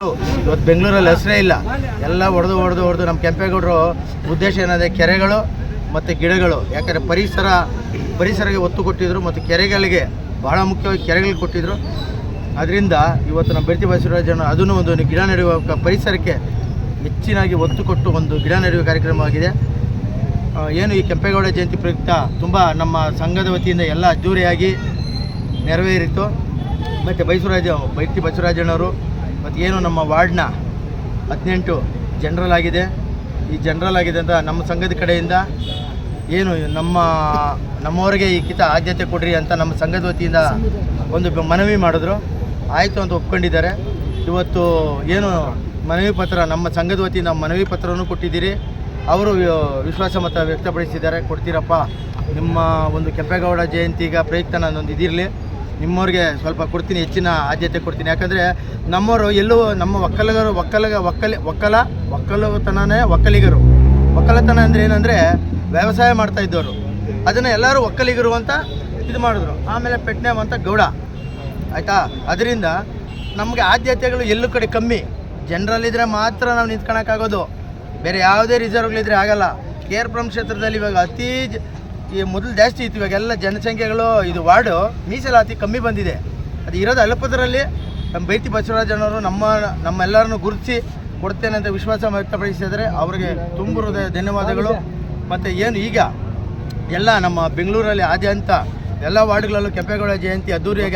ಇವತ್ತು ಬೆಂಗಳೂರಲ್ಲಿ ಹೆಸರೇ ಇಲ್ಲ, ಎಲ್ಲ ಹೊಡೆದು ನಮ್ಮ ಕೆಂಪೇಗೌಡರು ಉದ್ದೇಶ ಏನಾದರೆ ಕೆರೆಗಳು ಮತ್ತು ಗಿಡಗಳು. ಯಾಕಂದರೆ ಪರಿಸರಕ್ಕೆ ಒತ್ತು ಕೊಟ್ಟಿದ್ದರು ಮತ್ತು ಕೆರೆಗಳಿಗೆ ಬಹಳ ಮುಖ್ಯವಾಗಿ ಕೆರೆಗಳಿಗೆ ಕೊಟ್ಟಿದ್ದರು. ಅದರಿಂದ ಇವತ್ತು ನಮ್ಮ ಬೆಳ್ತಿ ಬಸವರಾಜನ ಅದನ್ನು ಒಂದು ಗಿಡ ನೆಡುವ ಪರಿಸರಕ್ಕೆ ಹೆಚ್ಚಿನಾಗಿ ಒತ್ತು ಕೊಟ್ಟು ಒಂದು ಗಿಡ ನೆಡುವ ಕಾರ್ಯಕ್ರಮವಾಗಿದೆ. ಏನು ಈ ಕೆಂಪೇಗೌಡ ಜಯಂತಿ ಪ್ರಯುಕ್ತ ತುಂಬ ನಮ್ಮ ಸಂಘದ ವತಿಯಿಂದ ಎಲ್ಲ ಅದ್ದೂರಿಯಾಗಿ ನೆರವೇರಿತು. ಮತ್ತು ಬೆಳ್ತಿ ಬಸವರಾಜನವರು ಮತ್ತು ಏನು ನಮ್ಮ ವಾರ್ಡ್ನ 18 ಜನರಲ್ ಆಗಿದೆ. ಈ ಜನರಲ್ ಆಗಿದೆ ಅಂತ ನಮ್ಮ ಸಂಘದ ಕಡೆಯಿಂದ ಏನು ನಮ್ಮವರಿಗೆ ಈ ಕಿತ ಆದ್ಯತೆ ಕೊಡ್ರಿ ಅಂತ ನಮ್ಮ ಸಂಘದ ವತಿಯಿಂದ ಒಂದು ಮನವಿ ಮಾಡಿದ್ರು. ಆಯಿತು ಅಂತ ಒಪ್ಕೊಂಡಿದ್ದಾರೆ. ಇವತ್ತು ಏನು ಮನವಿ ಪತ್ರ ನಮ್ಮ ಸಂಘದ ವತಿಯಿಂದ ಮನವಿ ಪತ್ರವನ್ನು ಕೊಟ್ಟಿದ್ದೀರಿ. ಅವರು ವಿಶ್ವಾಸ ಮತ ವ್ಯಕ್ತಪಡಿಸಿದ್ದಾರೆ, ಕೊಡ್ತೀರಪ್ಪ ನಿಮ್ಮ ಒಂದು ಕೆಂಪೇಗೌಡ ಜಯಂತಿಗ ಪ್ರಯುಕ್ತ ನಾನೊಂದು ಇದಿರಲಿ, ನಿಮ್ಮವ್ರಿಗೆ ಸ್ವಲ್ಪ ಕೊಡ್ತೀನಿ, ಹೆಚ್ಚಿನ ಆದ್ಯತೆ ಕೊಡ್ತೀನಿ. ಯಾಕಂದರೆ ನಮ್ಮವರು ಎಲ್ಲೂ ನಮ್ಮ ಒಕ್ಕಲಿಗರು. ಒಕ್ಕಲತನ ಅಂದರೆ ಏನಂದರೆ ವ್ಯವಸಾಯ ಮಾಡ್ತಾ ಇದ್ದವರು, ಅದನ್ನು ಎಲ್ಲರೂ ಒಕ್ಕಲಿಗರು ಅಂತ ಇದು ಮಾಡಿದ್ರು. ಆಮೇಲೆ ಪೆಟ್ನೇಮ್ ಅಂತ ಗೌಡ, ಆಯಿತಾ. ಅದರಿಂದ ನಮಗೆ ಆದ್ಯತೆಗಳು ಎಲ್ಲೂ ಕಡೆ ಕಮ್ಮಿ. ಜನರಲ್ಲಿದ್ದರೆ ಮಾತ್ರ ನಾವು ನಿಂತ್ಕೊಳಕ್ಕಾಗೋದು, ಬೇರೆ ಯಾವುದೇ ರಿಸರ್ವ್ಗಳಿದ್ರೆ ಆಗಲ್ಲ. KR ಕ್ಷೇತ್ರದಲ್ಲಿ ಇವಾಗ ಈ ಮೊದಲು ಜಾಸ್ತಿ ಇತ್ತು, ಇವಾಗೆಲ್ಲ ಜನಸಂಖ್ಯೆಗಳು ಇದು ವಾರ್ಡು ಮೀಸಲಾತಿ ಕಮ್ಮಿ ಬಂದಿದೆ. ಅದು ಇರೋದು ಅಲ್ಪದರಲ್ಲಿ. ನಮ್ಮ ಬೆಳ್ತಿ ಬಸವರಾಜನವರು ನಮ್ಮೆಲ್ಲರನ್ನು ಗುರುತಿಸಿ ಕೊಡ್ತೇನೆ ಅಂತ ವಿಶ್ವಾಸ ವ್ಯಕ್ತಪಡಿಸಿದರೆ ಅವರಿಗೆ ತುಂಬ ಹೃದಯ ಧನ್ಯವಾದಗಳು. ಮತ್ತು ಏನು ಈಗ ಎಲ್ಲ ನಮ್ಮ ಬೆಂಗಳೂರಲ್ಲಿ ಆದ್ಯಂತ ಎಲ್ಲ ವಾರ್ಡ್ಗಳಲ್ಲೂ ಕೆಂಪೇಗೌಡ ಜಯಂತಿ ಅದ್ದೂರಿಯಾಗಿ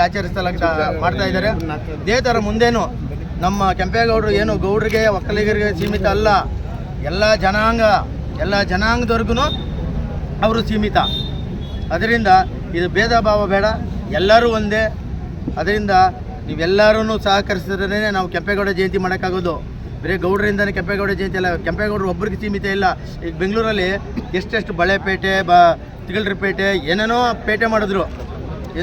ಮಾಡ್ತಾ ಇದ್ದಾರೆ. ಇದೇ ಥರ ಮುಂದೇನು ನಮ್ಮ ಕೆಂಪೇಗೌಡರು ಏನು ಗೌಡರಿಗೆ ಒಕ್ಕಲಿಗರಿಗೆ ಸೀಮಿತ ಅಲ್ಲ, ಎಲ್ಲ ಜನಾಂಗದವ್ರಿಗೂ ಅವರು ಸೀಮಿತ. ಅದರಿಂದ ಇದು ಭೇದ ಭಾವ ಬೇಡ, ಎಲ್ಲರೂ ಒಂದೇ. ಅದರಿಂದ ನೀವೆಲ್ಲರೂ ಸಹಕರಿಸಿದ್ರೇ ನಾವು ಕೆಂಪೇಗೌಡ ಜಯಂತಿ ಮಾಡೋಕ್ಕಾಗೋದು. ಬೇರೆ ಗೌಡರಿಂದನೇ ಕೆಂಪೇಗೌಡ ಜಯಂತಿ ಅಲ್ಲ, ಕೆಂಪೇಗೌಡರು ಒಬ್ಬರಿಗೆ ಸೀಮಿತ ಇಲ್ಲ. ಈಗ ಬೆಂಗಳೂರಲ್ಲಿ ಎಷ್ಟೆಷ್ಟು ಬಳೆಪೇಟೆ ತಿಗಳರಪೇಟೆ ಏನೇನೋ ಪೇಟೆ ಮಾಡಿದ್ರು,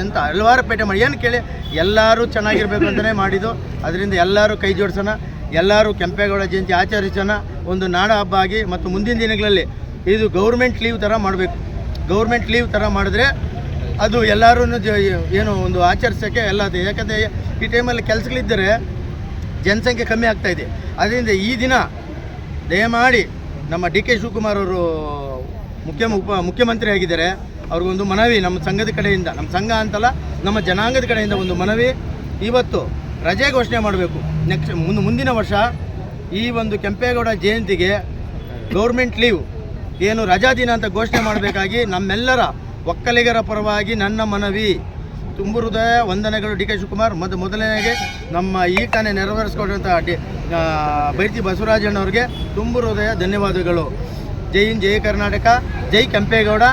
ಎಂತ ಹಲವಾರು ಪೇಟೆ ಮಾಡಿ ಏನು ಕೇಳಿ ಎಲ್ಲರೂ ಚೆನ್ನಾಗಿರ್ಬೇಕು ಅಂತಲೇ ಮಾಡಿದ್ದು. ಅದರಿಂದ ಎಲ್ಲರೂ ಕೈ ಜೋಡಿಸೋಣ, ಎಲ್ಲರೂ ಕೆಂಪೇಗೌಡ ಜಯಂತಿ ಆಚರಿಸೋಣ ಒಂದು ನಾಡ ಹಬ್ಬ ಆಗಿ. ಮತ್ತು ಮುಂದಿನ ದಿನಗಳಲ್ಲಿ ಇದು ಗೌರ್ಮೆಂಟ್ ಲೀವ್ ಥರ ಮಾಡಬೇಕು. ಗೌರ್ಮೆಂಟ್ ಲೀವ್ ಥರ ಮಾಡಿದ್ರೆ ಅದು ಎಲ್ಲರೂ ಏನು ಒಂದು ಆಚರಿಸೋಕ್ಕೆ ಎಲ್ಲ. ಯಾಕಂದರೆ ಈ ಟೈಮಲ್ಲಿ ಕೆಲಸಗಳಿದ್ದರೆ ಜನಸಂಖ್ಯೆ ಕಮ್ಮಿ ಆಗ್ತಾಯಿದೆ. ಅದರಿಂದ ಈ ದಿನ ದಯಮಾಡಿ ನಮ್ಮ DK ಶಿವಕುಮಾರ್ ಅವರು ಮುಖ್ಯಮಂತ್ರಿ ಆಗಿದ್ದಾರೆ, ಅವ್ರಿಗೊಂದು ಮನವಿ ನಮ್ಮ ಸಂಘದ ಕಡೆಯಿಂದ, ನಮ್ಮ ಸಂಘ ಅಂತಲ್ಲ ನಮ್ಮ ಜನಾಂಗದ ಕಡೆಯಿಂದ ಒಂದು ಮನವಿ. ಇವತ್ತು ರಜೆ ಘೋಷಣೆ ಮಾಡಬೇಕು. ಮುಂದಿನ ವರ್ಷ ಈ ಒಂದು ಕೆಂಪೇಗೌಡ ಜಯಂತಿಗೆ ಗೌರ್ಮೆಂಟ್ ಲೀವ್ ಏನು ರಜಾ ದಿನ ಅಂತ ಘೋಷಣೆ ಮಾಡಬೇಕಾಗಿ ನಮ್ಮೆಲ್ಲರ ಒಕ್ಕಲಿಗರ ಪರವಾಗಿ ನನ್ನ ಮನವಿ. ತುಂಬ ಹೃದಯ ವಂದನೆಗಳು DK ಶಿವಕುಮಾರ್. ಮೊದಲನೇಗೆ ನಮ್ಮ ಈ ತಾನೇ ನೆರವೇರಿಸ್ಕೊಟ್ಟಂಥ ಬೆಳ್ತಿ ಬಸವರಾಜಣ್ಣವ್ರಿಗೆ ತುಂಬ ಹೃದಯ ಧನ್ಯವಾದಗಳು. ಜೈ ಹಿಂದ್, ಜೈ ಕರ್ನಾಟಕ, ಜೈ ಕೆಂಪೇಗೌಡ.